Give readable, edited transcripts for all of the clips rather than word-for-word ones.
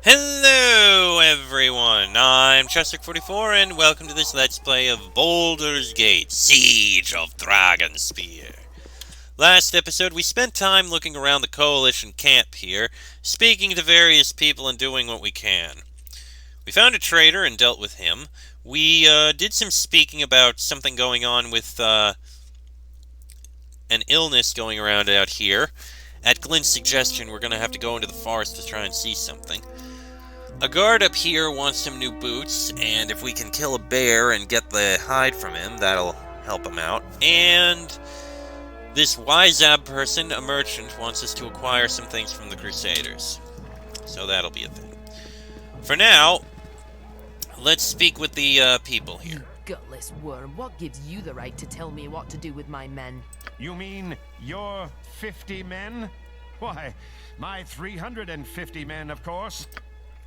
Hello everyone, I'm Chester44 and welcome to this Let's Play of Baldur's Gate, Siege of Dragonspear. Last episode we spent time looking around the Coalition camp here, speaking to various people and doing what we can. We found a traitor and dealt with him. We did some speaking about something going on with an illness going around out here. At Glint's suggestion, we're going to have to go into the forest to try and see something. A guard up here wants some new boots, and if we can kill a bear and get the hide from him, that'll help him out. And this Wyzab person, a merchant, wants us to acquire some things from the Crusaders. So that'll be a thing. For now, let's speak with the people here. You gutless worm, what gives you the right to tell me what to do with my men? You mean your 50 men? Why, my 350 men, of course.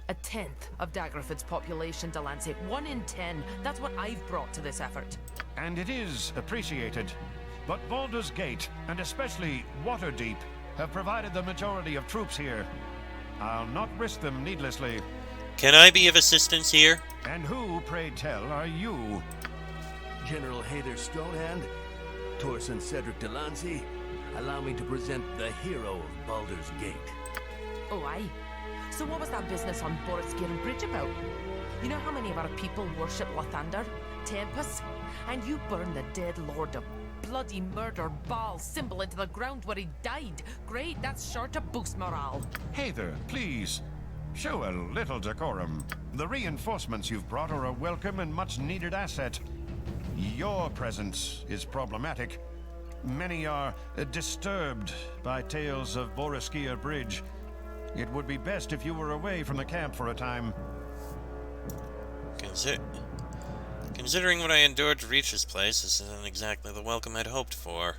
A tenth of Daggerford's population, Delancey. 1 in 10. That's what I've brought to this effort. And it is appreciated. But Baldur's Gate, and especially Waterdeep, have provided the majority of troops here. I'll not risk them needlessly. Can I be of assistance here? And who, pray tell, are you? General Hayther Stonehand, Torsen Cedric Delancey, allow me to present the hero of Baldur's Gate. Oh, aye. So what was that business on Borysgear Bridge about? You know how many of our people worship Lathander, Tempest? And you burned the dead lord of bloody murder Baal symbol into the ground where he died. Great, that's sure to boost morale. Hayther, please. Show a little decorum. The reinforcements you've brought are a welcome and much-needed asset. Your presence is problematic. Many are disturbed by tales of Borysgear Bridge. It would be best if you were away from the camp for a time. Considering what I endured to reach this place, this isn't exactly the welcome I'd hoped for.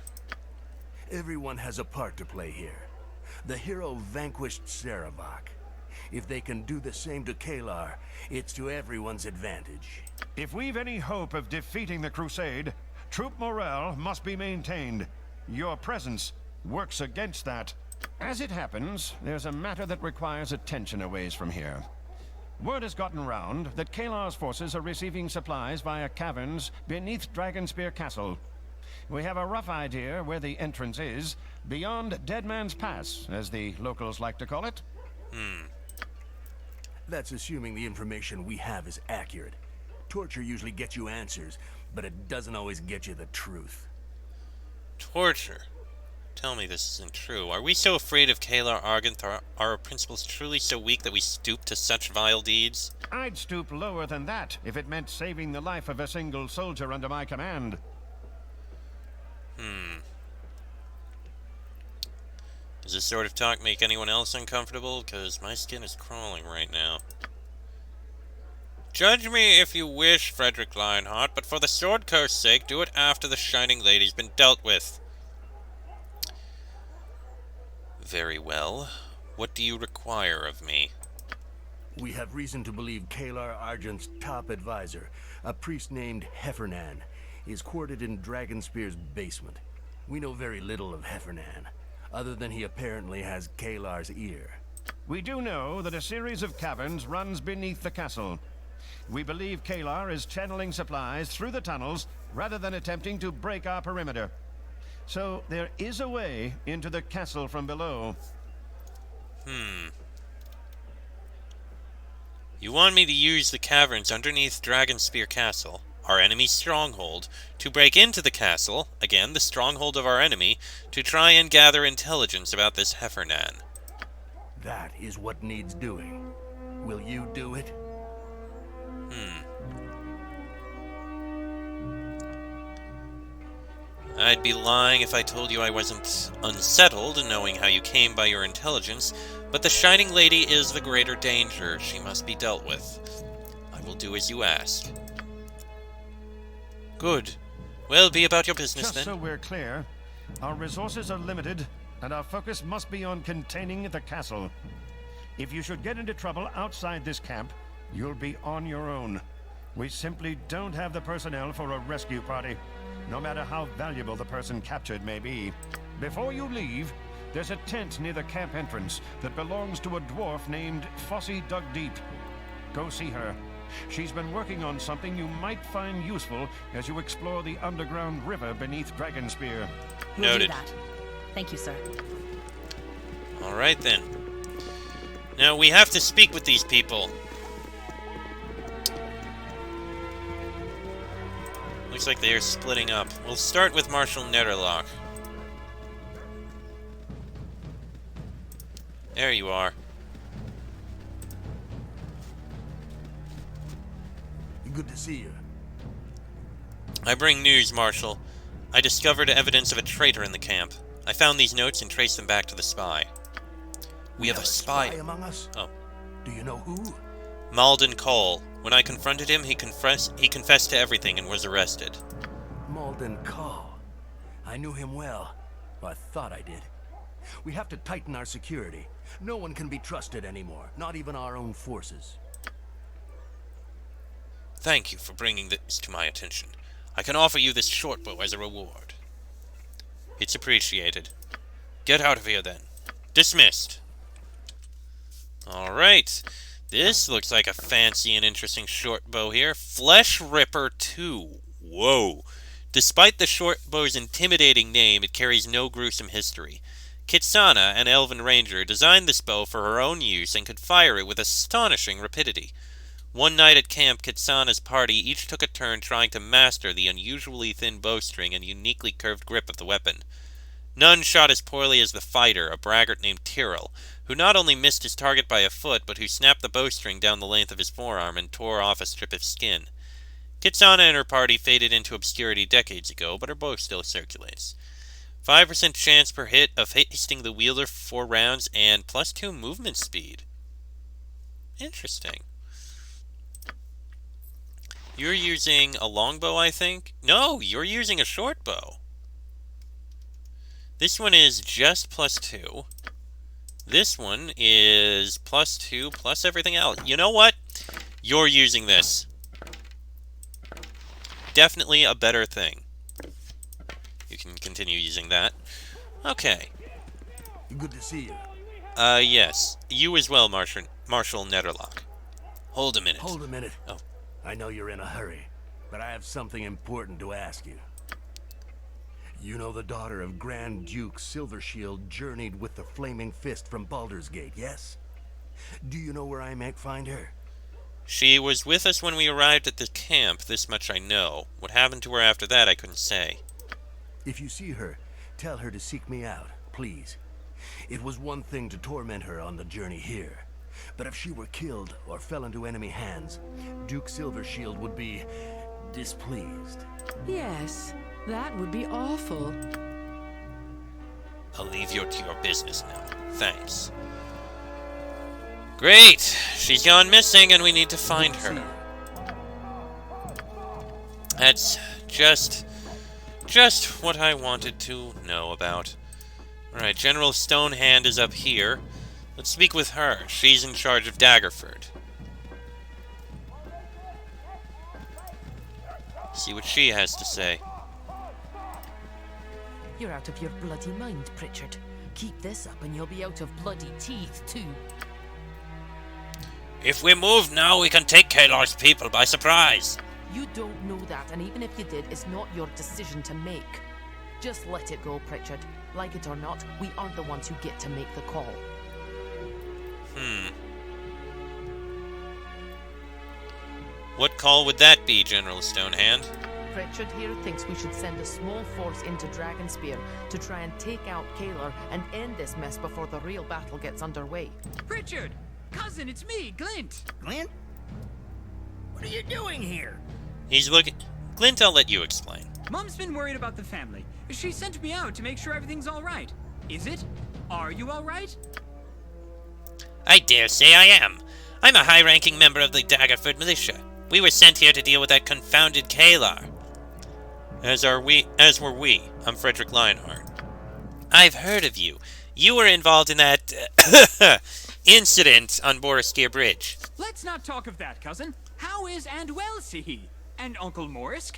Everyone has a part to play here. The hero vanquished Sarevok. If they can do the same to Kalar, it's to everyone's advantage. If we've any hope of defeating the Crusade, troop morale must be maintained. Your presence works against that. As it happens, there's a matter that requires attention a ways from here. Word has gotten round that Kalar's forces are receiving supplies via caverns beneath Dragonspear Castle. We have a rough idea where the entrance is, beyond Dead Man's Pass, as the locals like to call it. That's assuming the information we have is accurate. Torture usually gets you answers, but it doesn't always get you the truth. Torture? Tell me this isn't true. Are we so afraid of Kalar Arganth? Are our principles truly so weak that we stoop to such vile deeds? I'd stoop lower than that if it meant saving the life of a single soldier under my command. Does this sort of talk make anyone else uncomfortable? Because my skin is crawling right now. Judge me if you wish, Frederick Lionheart, but for the Sword Coast's sake, do it after the Shining Lady's been dealt with. Very well. What do you require of me? We have reason to believe Kalar Argent's top advisor, a priest named Heffernan, is quartered in Dragonspear's basement. We know very little of Heffernan, other than he apparently has Kalar's ear. We do know that a series of caverns runs beneath the castle. We believe Kalar is channeling supplies through the tunnels rather than attempting to break our perimeter. So there is a way into the castle from below. You want me to use the caverns underneath Dragonspear Castle, our enemy's stronghold, to break into the castle, again the stronghold of our enemy, to try and gather intelligence about this Heffernan. That is what needs doing. Will you do it? I'd be lying if I told you I wasn't unsettled, knowing how you came by your intelligence, but the Shining Lady is the greater danger. She must be dealt with. I will do as you ask. Good. Well, be about your business Just then. so we're clear, our resources are limited, and our focus must be on containing the castle. If you should get into trouble outside this camp, you'll be on your own. We simply don't have the personnel for a rescue party, no matter how valuable the person captured may be. Before you leave, There's a tent near the camp entrance that belongs to a dwarf named Fossey Dug Deep. Go see her. She's been working on something you might find useful as you explore the underground river beneath Dragonspear. We'll do Noted. that. Thank you, sir. Alright then. Now we have to speak with these people. Looks like they are splitting up. We'll start with Marshal Netterlock. There you are. Good to see you. I bring news, Marshal. I discovered evidence of a traitor in the camp. I found these notes and traced them back to the spy. We have a spy among us? Oh. Do you know who? Malden Cole. When I confronted him, he confessed to everything and was arrested. Malden Call. I knew him well. Or I thought I did. We have to tighten our security. No one can be trusted anymore, not even our own forces. Thank you for bringing this to my attention. I can offer you this shortbow as a reward. It's appreciated. Get out of here, then. Dismissed. Alright. This looks like a fancy and interesting shortbow here. Flesh Ripper 2. Whoa. Despite the shortbow's intimidating name, it carries no gruesome history. Kitsana, an elven ranger, designed this bow for her own use and could fire it with astonishing rapidity. One night at camp, Kitsana's party each took a turn trying to master the unusually thin bowstring and uniquely curved grip of the weapon. None shot as poorly as the fighter, a braggart named Tyrrell, who not only missed his target by a foot, but who snapped the bowstring down the length of his forearm and tore off a strip of skin. Kitsana and her party faded into obscurity decades ago, but her bow still circulates. 5% chance per hit of hasting the wielder for 4 rounds, and +2 movement speed. Interesting. You're using a longbow, I think? No, you're using a short bow. This one is just +2. This one is +2 plus everything else. You know what? You're using this. Definitely a better thing. You can continue using that. Okay. Good to see you. Yes. You as well, Marshal Netterlock. Hold a minute. Hold a minute. Oh. I know you're in a hurry, but I have something important to ask you. You know the daughter of Grand Duke Silvershield journeyed with the Flaming Fist from Baldur's Gate, yes? Do you know where I might find her? She was with us when we arrived at the camp, this much I know. What happened to her after that, I couldn't say. If you see her, tell her to seek me out, please. It was one thing to torment her on the journey here, but if she were killed or fell into enemy hands, Duke Silvershield would be displeased. Yes, that would be awful. I'll leave you to your business now. Thanks. Great! She's gone missing and we need to find her. That's just what I wanted to know about. Alright, General Stonehand is up here. Let's speak with her. She's in charge of Daggerford. See what she has to say. You're out of your bloody mind, Pritchard. Keep this up and you'll be out of bloody teeth, too. If we move now, we can take Kalar's people by surprise. You don't know that, and even if you did, it's not your decision to make. Just let it go, Pritchard. Like it or not, we aren't the ones who get to make the call. What call would that be, General Stonehand? Pritchard here thinks we should send a small force into Dragonspear to try and take out Kalar and end this mess before the real battle gets underway. Pritchard! Cousin, it's me, Glint! Glint? What are you doing here? He's looking... Glint, I'll let you explain. Mom's been worried about the family. She sent me out to make sure everything's all right. Is it? Are you all right? I dare say I am. I'm a high-ranking member of the Daggerford militia. We were sent here to deal with that confounded Kalar. As were we. I'm Frederick Lionheart. I've heard of you. You were involved in that incident on Boroskia Bridge. Let's not talk of that, cousin. How is and Welsie? And Uncle Morisk?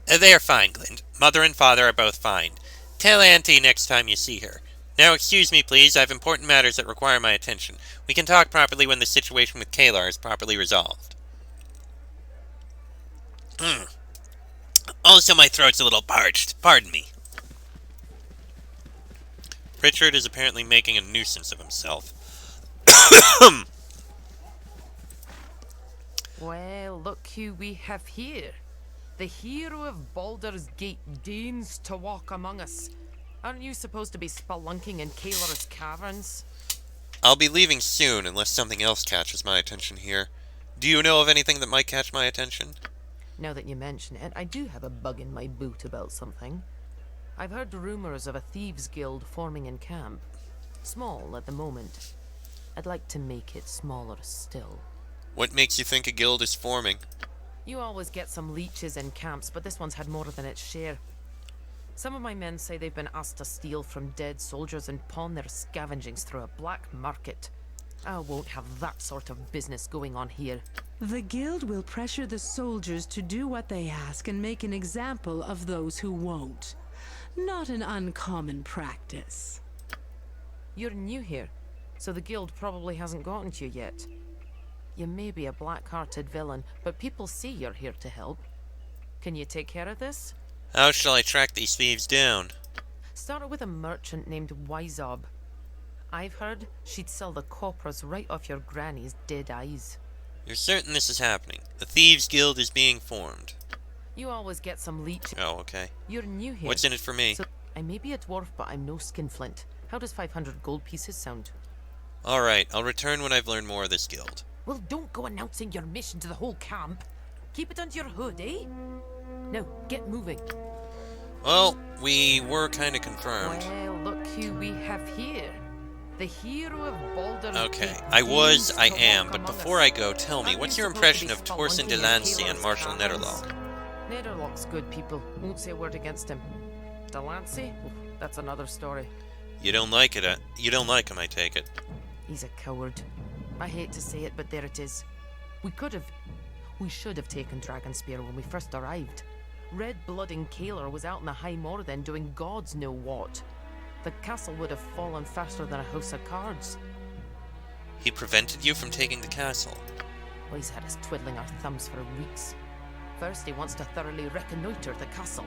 They're fine, Glint. Mother and father are both fine. Tell Auntie next time you see her. Now, excuse me, please. I have important matters that require my attention. We can talk properly when the situation with Kalar is properly resolved. Also, my throat's a little parched. Pardon me. Pritchard is apparently making a nuisance of himself. Well, look who we have here. The hero of Baldur's Gate deigns to walk among us. Aren't you supposed to be spelunking in Kalar's caverns? I'll be leaving soon unless something else catches my attention here. Do you know of anything that might catch my attention? Now that you mention it, I do have a bug in my boot about something. I've heard rumors of a thieves' guild forming in camp. Small at the moment. I'd like to make it smaller still. What makes you think a guild is forming? You always get some leeches in camps, but this one's had more than its share. Some of my men say they've been asked to steal from dead soldiers and pawn their scavengings through a black market. I won't have that sort of business going on here. The guild will pressure the soldiers to do what they ask and make an example of those who won't. Not an uncommon practice. You're new here, so the guild probably hasn't gotten to you yet. You may be a black-hearted villain, but people see you're here to help. Can you take care of this? How shall I track these thieves down? Start with a merchant named Wizob. I've heard she'd sell the coppers right off your granny's dead eyes. You're certain this is happening? The Thieves Guild is being formed. You always get some leech. Oh, okay. You're new here. What's in it for me? So I may be a dwarf, but I'm no skinflint. How does 500 gold pieces sound? Alright, I'll return when I've learned more of this guild. Well, don't go announcing your mission to the whole camp. Keep it under your hood, eh? Now, get moving. Well, we were kind of confirmed. Well, look who we have here. The hero of Baldur's Okay, Gate I deigns am, to but walk before among I go, tell me, us. what's Aren't your you supposed to impression be of Torsten spelunking de in Lancey and Kalar's Marshal caverns? Netherlock? Netherlock's good people. Won't say a word against him. Delancey? Oh, that's another story. You don't like it, you don't like him, I take it. He's a coward. I hate to say it, but there it is. We should have taken Dragonspear when we first arrived. Red Blood and Kalar was out in the High Moor then doing gods know what. The castle would have fallen faster than a house of cards. He prevented you from taking the castle. Well, he's had us twiddling our thumbs for weeks. First, he wants to thoroughly reconnoiter the castle.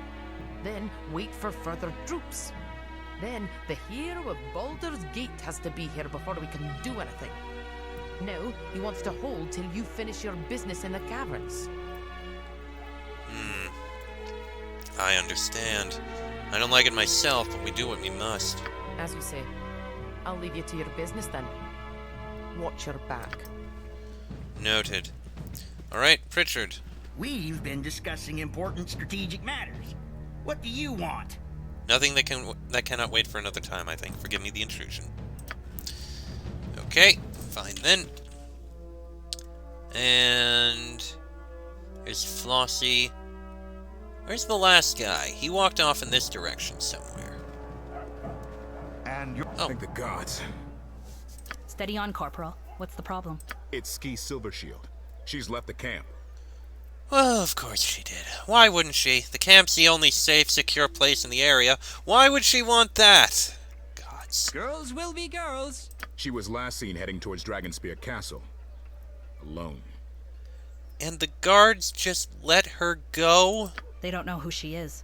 Then, wait for further troops. Then, the hero of Baldur's Gate has to be here before we can do anything. Now, he wants to hold till you finish your business in the caverns. I understand. I don't like it myself, but we do what we must. As you say, I'll leave you to your business then. Watch your back. Noted. Alright, Pritchard. We've been discussing important strategic matters. What do you want? Nothing that cannot wait for another time, I think. Forgive me the intrusion. Okay, fine then. And here's Flossie. Where's the last guy? He walked off in this direction somewhere. And you Oh. Thank the gods. Steady on, Corporal. What's the problem? It's Ski Silvershield. She's left the camp. Well, of course she did. Why wouldn't she? The camp's the only safe, secure place in the area. Why would she want that? Gods. Girls will be girls. She was last seen heading towards Dragonspear Castle. Alone. And the guards just let her go? They don't know who she is.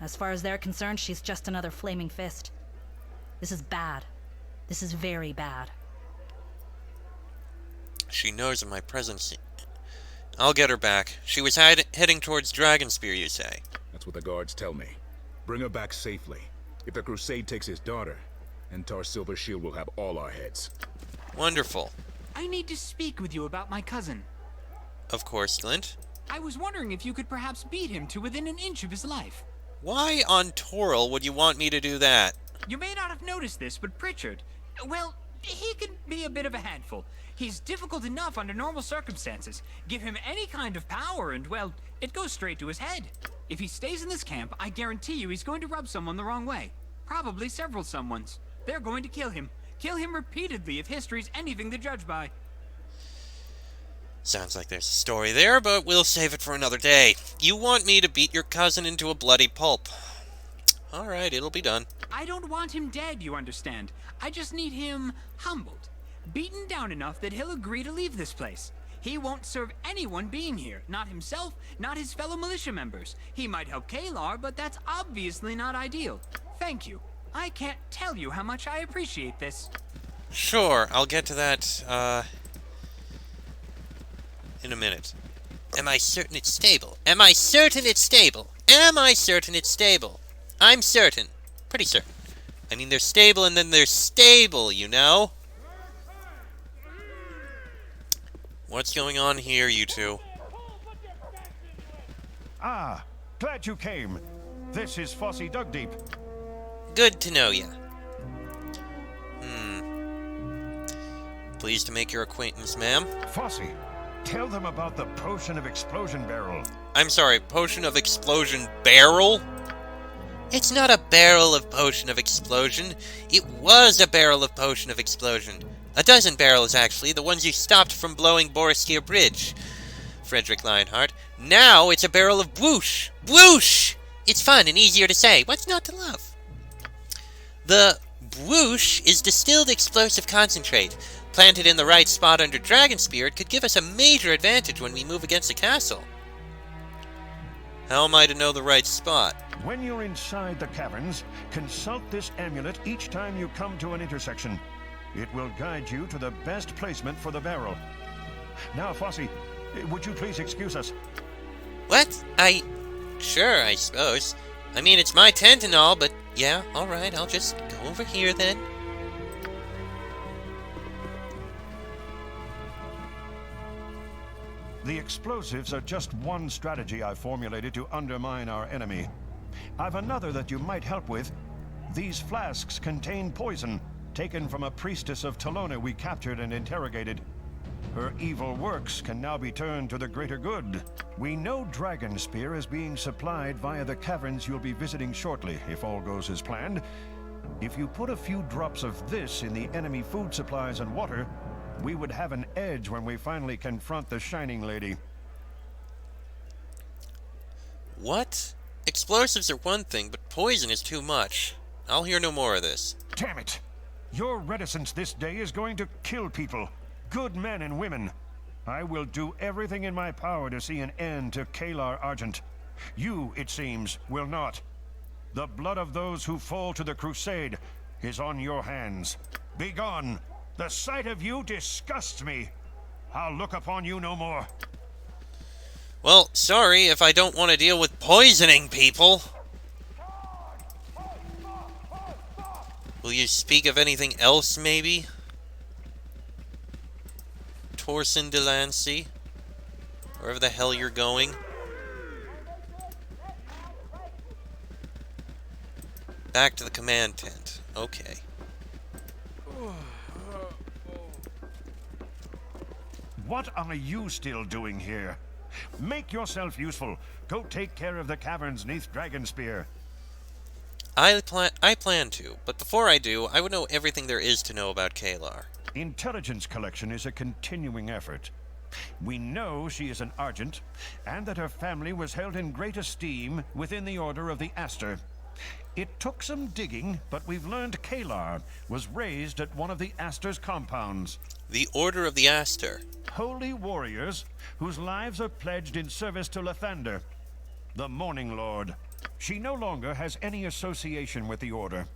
As far as they're concerned, she's just another flaming fist. This is bad. This is very bad. She knows of my presence. I'll get her back. She was heading towards Dragonspear, you say? That's what the guards tell me. Bring her back safely. If the Crusade takes his daughter, Entar Silvershield will have all our heads. Wonderful. I need to speak with you about my cousin. Of course, Glint. I was wondering if you could perhaps beat him to within an inch of his life. Why on Toril would you want me to do that? You may not have noticed this, but Pritchard, well, he can be a bit of a handful. He's difficult enough under normal circumstances. Give him any kind of power and, well, it goes straight to his head. If he stays in this camp, I guarantee you he's going to rub someone the wrong way. Probably several someones. They're going to kill him. Kill him repeatedly if history's anything to judge by. Sounds like there's a story there, but we'll save it for another day. You want me to beat your cousin into a bloody pulp. Alright, it'll be done. I don't want him dead, you understand. I just need him humbled. Beaten down enough that he'll agree to leave this place. He won't serve anyone being here. Not himself, not his fellow militia members. He might help Kalar, but that's obviously not ideal. Thank you. I can't tell you how much I appreciate this. Sure, I'll get to that, in a minute. Am I certain it's stable? Am I certain it's stable? Am I certain it's stable? I'm certain. Pretty certain. I mean, they're stable and then they're stable, you know? What's going on here, you two? Ah, glad you came. This is Fossey Dugdeep. Good to know ya. Pleased to make your acquaintance, ma'am. Fossey, tell them about the potion of explosion barrel. I'm sorry, potion of explosion barrel? It's not a barrel of potion of explosion. It was a barrel of potion of explosion. A dozen barrels, actually, the ones you stopped from blowing Boroskia Bridge, Frederick Lionheart. Now it's a barrel of whoosh. Whoosh! It's fun and easier to say. What's not to love? The whoosh is distilled explosive concentrate. Planted in the right spot under Dragonspear, it could give us a major advantage when we move against a castle. How am I to know the right spot? When you're inside the caverns, consult this amulet each time you come to an intersection. It will guide you to the best placement for the barrel. Now, Fossey, would you please excuse us? What? Sure, I suppose. I mean, it's my tent and all, but yeah, alright, I'll just go over here then. The explosives are just one strategy I've formulated to undermine our enemy. I've another that you might help with. These flasks contain poison, taken from a priestess of Talona we captured and interrogated. Her evil works can now be turned to the greater good. We know Dragonspear is being supplied via the caverns you'll be visiting shortly, if all goes as planned. If you put a few drops of this in the enemy food supplies and water, we would have an edge when we finally confront the Shining Lady. What? Explosives are one thing, but poison is too much. I'll hear no more of this. Damn it! Your reticence this day is going to kill people. Good men and women. I will do everything in my power to see an end to Kalar Argent. You, it seems, will not. The blood of those who fall to the crusade is on your hands. Begone! The sight of you disgusts me. I'll look upon you no more. Well, sorry if I don't want to deal with poisoning people. Will you speak of anything else, maybe? Torsen Delancey? Wherever the hell you're going. Back to the command tent. Okay. What are you still doing here? Make yourself useful. Go take care of the caverns neath Dragonspear. I plan to, but before I do, I would know everything there is to know about Kalar. Intelligence collection is a continuing effort. We know she is an Argent, and that her family was held in great esteem within the Order of the Aster. It took some digging, but we've learned Kalar was raised at one of the Aster's compounds. The Order of the Aster. Holy warriors whose lives are pledged in service to Lathander, the Morning Lord. She no longer has any association with the Order.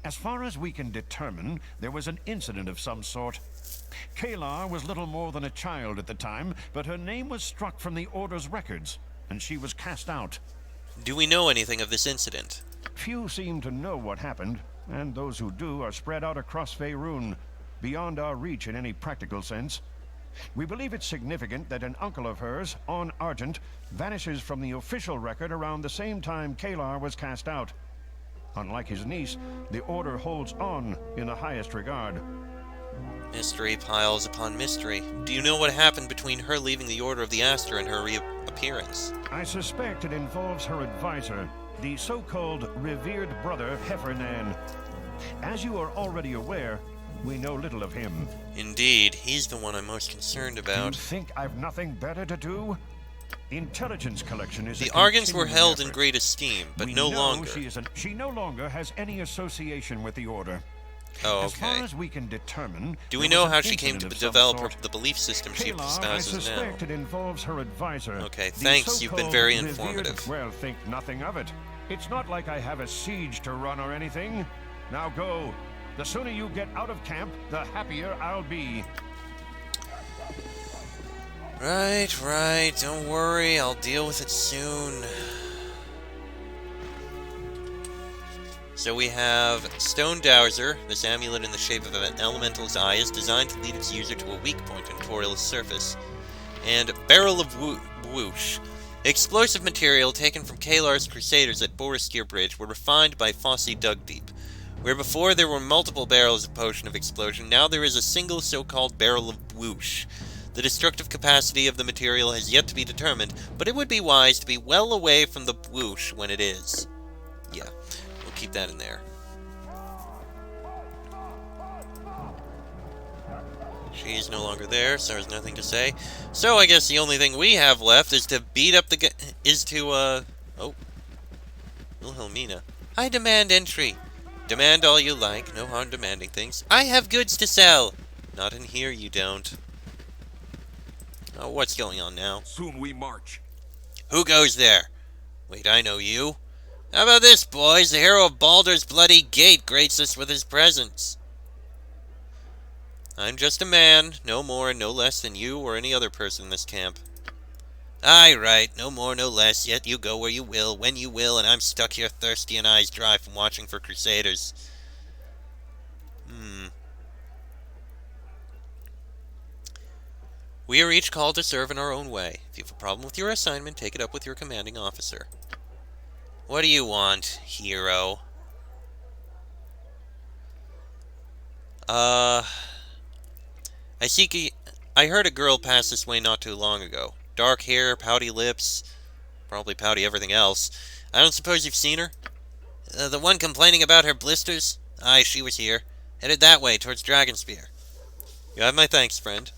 As far as we can determine, there was an incident of some sort. Kalar was little more than a child at the time, but her name was struck from the Order's records, and she was cast out. Do we know anything of this incident? Few seem to know what happened, and those who do are spread out across Faerun, beyond our reach in any practical sense. We believe it's significant that an uncle of hers, On Argent, vanishes from the official record around the same time Kalar was cast out. Unlike his niece, the Order holds On in the highest regard. Mystery piles upon mystery. Do you know what happened between her leaving the Order of the Aster and her reappearance? I suspect it involves her advisor, the so-called revered brother Heffernan. As you are already aware, we know little of him. Indeed, he's the one I'm most concerned Do you about. think I've nothing better to do? Intelligence collection is The a Argans were continuing held in effort. great esteem, but We no know longer. She no longer has any association with the Order. Oh, As far okay. as we can determine, Do we there know was an how she came to incident of some develop sort. the belief system she Kalar, I espouses now? suspect it involves her advisor. Okay, the thanks, you've been so-called very revered- informative. Well, think nothing of it. It's not like I have a siege to run or anything. Now go. The sooner you get out of camp, the happier I'll be. Right. Don't worry, I'll deal with it soon. So we have Stone Dowser. This amulet in the shape of an elemental's eye is designed to lead its user to a weak point on Toriel's surface. And Barrel of Whoosh. Explosive material taken from Kalar's Crusaders at Borostir Bridge were refined by Fossey Dugdeep. Where before there were multiple barrels of Potion of Explosion, now there is a single so-called Barrel of Whoosh. The destructive capacity of the material has yet to be determined, but it would be wise to be well away from the whoosh when it is. Yeah, we'll keep that in there. She's no longer there, so there's nothing to say. So I guess the only thing we have left is to beat up the oh. Wilhelmina. I demand entry. Demand all you like, no harm demanding things. I have goods to sell. Not in here, you don't. Oh, what's going on now? Soon we march. Who goes there? Wait, I know you. How about this, boys? The hero of Baldur's Bloody Gate grates us with his presence. I'm just a man, no more and no less than you or any other person in this camp. Aye, right, no more, no less, yet you go where you will, when you will, and I'm stuck here thirsty and eyes dry from watching for Crusaders. We are each called to serve in our own way. If you have a problem with your assignment, take it up with your commanding officer. What do you want, hero? I heard a girl pass this way not too long ago. Dark hair, pouty lips, probably pouty everything else. I don't suppose you've seen her? The one complaining about her blisters? Aye, she was here. Headed that way, towards Dragonspear. You have my thanks, friend.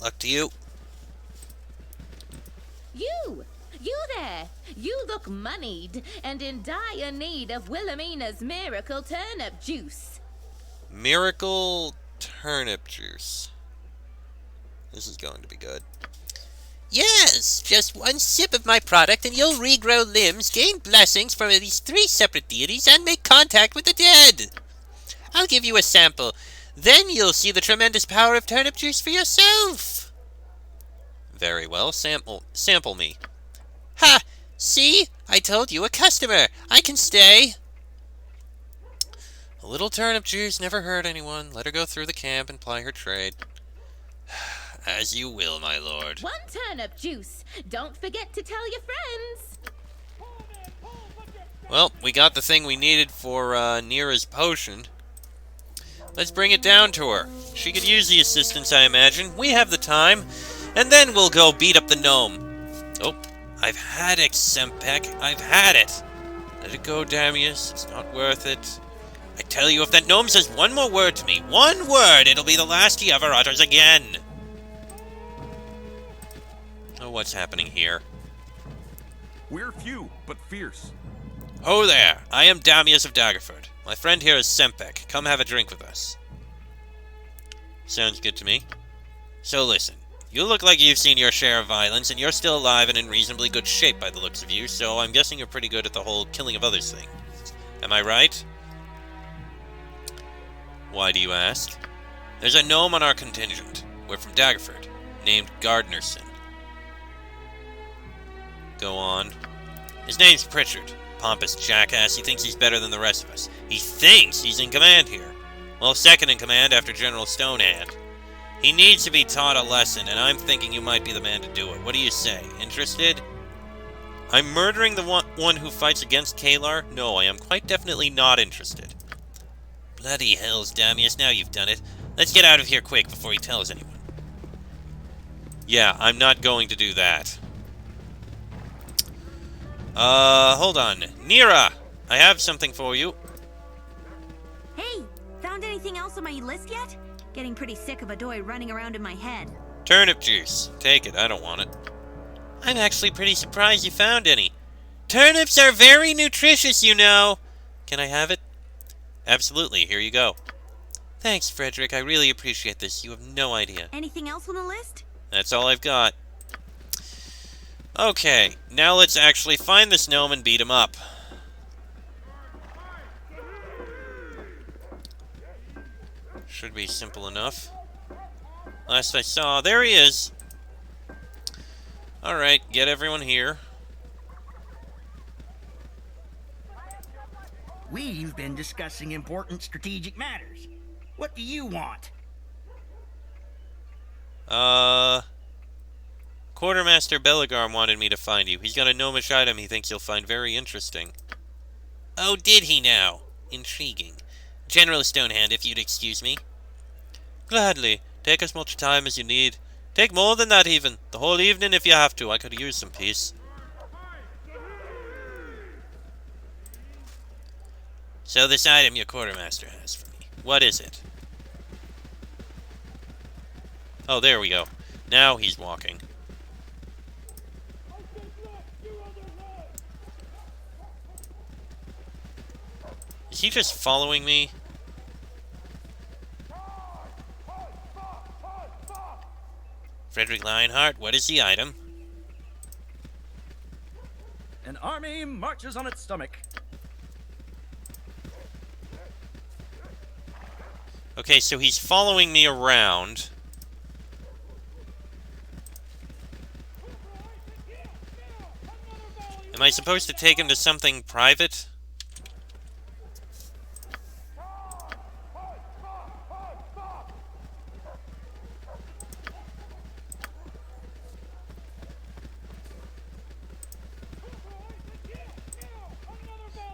Luck to you. You there! You look moneyed and in dire need of Wilhelmina's miracle turnip juice. Miracle turnip juice. This is going to be good. Yes, just one sip of my product and you'll regrow limbs, gain blessings from at least 3 separate deities, and make contact with the dead. I'll give you a sample. Then you'll see the tremendous power of turnip juice for yourself. Very well, sample me. Ha! See? I told you, a customer. I can stay. A little turnip juice never hurt anyone. Let her go through the camp and ply her trade. As you will, my lord. One turnip juice. Don't forget to tell your friends. Well, we got the thing we needed for Nira's potion. Let's bring it down to her. She could use the assistance, I imagine. We have the time. And then we'll go beat up the gnome. Oh, I've had it, Sempek. I've had it. Let it go, Damius. It's not worth it. I tell you, if that gnome says one more word to me, one word, it'll be the last he ever utters again. Oh, what's happening here? We're few, but fierce. Ho there! I am Damius of Daggerford. My friend here is Sempek. Come have a drink with us. Sounds good to me. So listen, you look like you've seen your share of violence, and you're still alive and in reasonably good shape by the looks of you, so I'm guessing you're pretty good at the whole killing of others thing. Am I right? Why do you ask? There's a gnome on our contingent. We're from Daggerford, named Gardnerson. Go on. His name's Pritchard. Pompous jackass. He thinks he's better than the rest of us. He thinks he's in command here. Well, second in command after General Stonehand. He needs to be taught a lesson, and I'm thinking you might be the man to do it. What do you say? Interested? I'm murdering the one who fights against Kalar? No, I am quite definitely not interested. Bloody hells, Damius, now you've done it. Let's get out of here quick before he tells anyone. Yeah, I'm not going to do that. Hold on. Nira! I have something for you. Hey, found anything else on my list yet? Getting pretty sick of Adoy running around in my head. Turnip juice. Take it, I don't want it. I'm actually pretty surprised you found any. Turnips are very nutritious, you know. Can I have it? Absolutely, here you go. Thanks, Frederick, I really appreciate this. You have no idea. Anything else on the list? That's all I've got. Okay, now let's actually find this gnome and beat him up. Should be simple enough. Last I saw, there he is! Alright, get everyone here. We've been discussing important strategic matters. What do you want? Quartermaster Bellegarm wanted me to find you. He's got a gnomish item he thinks you'll find very interesting. Oh, did he now? Intriguing. General Stonehand, if you'd excuse me. Gladly. Take as much time as you need. Take more than that, even. The whole evening if you have to. I could use some peace. So this item your quartermaster has for me. What is it? Oh, there we go. Now he's walking. Is he just following me? Frederick Lionheart, what is the item? An army marches on its stomach. Okay, so he's following me around. Am I supposed to take him to something private?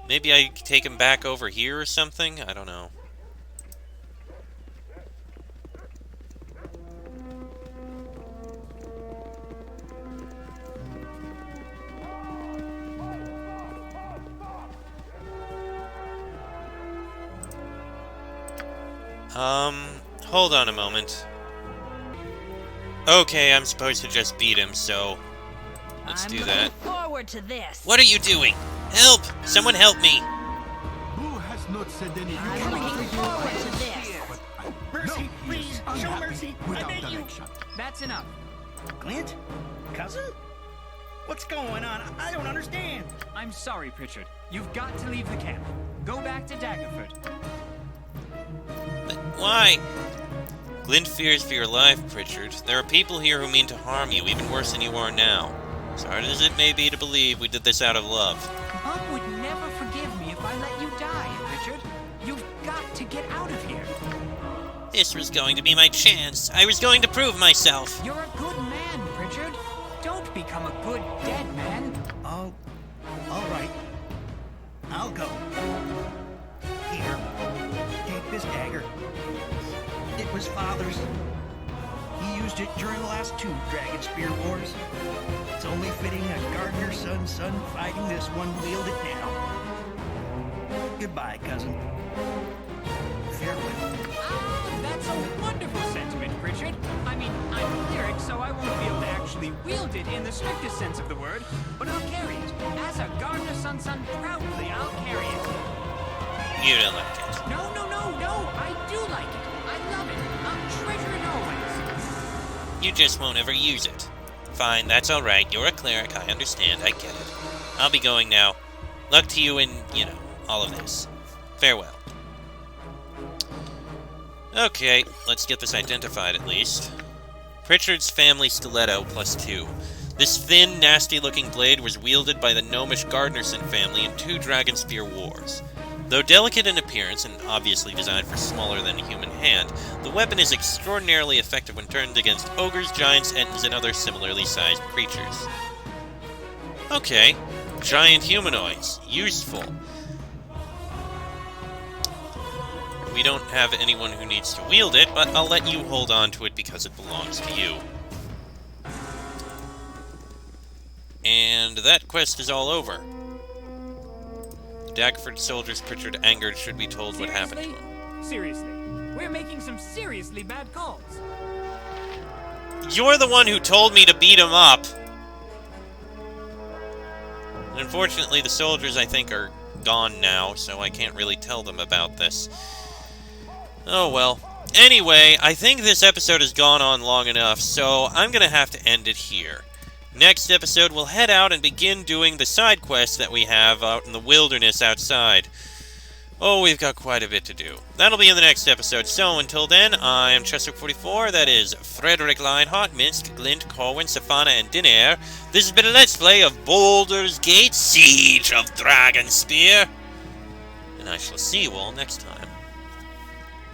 Maybe I take him back over here or something? I don't know. Hold on a moment. Okay, I'm supposed to just beat him, so let's do that. Forward to this. What are you doing? Help! Someone help me! Who has not said anything? I'm looking forward to this. Mercy, please, show mercy. I beg you. That's enough. Glint? Cousin? What's going on? I don't understand. I'm sorry, Pritchard. You've got to leave the camp. Go back to Daggerford. But why? Glint fears for your life, Pritchard. There are people here who mean to harm you, even worse than you are now. As hard as it may be to believe, we did this out of love. Mom would never forgive me if I let you die, Pritchard. You've got to get out of here. This was going to be my chance. I was going to prove myself. You're a good man, Pritchard. Don't become a good dead man. Oh, all right. I'll go. Here, take this dagger. It was Father's. He used it during the last 2 Dragonspear wars. It's only fitting a gardener's son fighting this one wield it now. Goodbye, cousin. Farewell. Ah, that's a wonderful sentiment, Pritchard. I mean, I'm a cleric, so I won't be able to actually wield it in the strictest sense of the word, but I'll carry it. As a gardener's son, proudly I'll carry it. You don't like it. No, I do like it. I love it. I'll treasure it always. You just won't ever use it. Fine, that's alright. You're a cleric, I understand, I get it. I'll be going now. Luck to you in, all of this. Farewell. Okay, let's get this identified at least. Pritchard's family stiletto +2. This thin, nasty-looking blade was wielded by the gnomish Gardnerson family in 2 Dragonspear wars. Though delicate in appearance and obviously designed for smaller than a human hand, the weapon is extraordinarily effective when turned against ogres, giants, entons, and other similarly sized creatures. Okay, giant humanoids. Useful. We don't have anyone who needs to wield it, but I'll let you hold on to it because it belongs to you. And that quest is all over. The Daggerford soldiers Pritchard angered should be told what happened to him. Seriously, we're making some seriously bad calls. You're the one who told me to beat him up. Unfortunately, the soldiers, I think, are gone now, so I can't really tell them about this. Oh well. Anyway, I think this episode has gone on long enough, so I'm gonna have to end it here. Next episode, we'll head out and begin doing the side quests that we have out in the wilderness outside. Oh, we've got quite a bit to do. That'll be in the next episode, so until then, I'm Chester44, that is Frederick Lionheart, Minsk, Glint, Corwin, Safana, and Dinair. This has been a Let's Play of Baldur's Gate Siege of Dragonspear, and I shall see you all next time.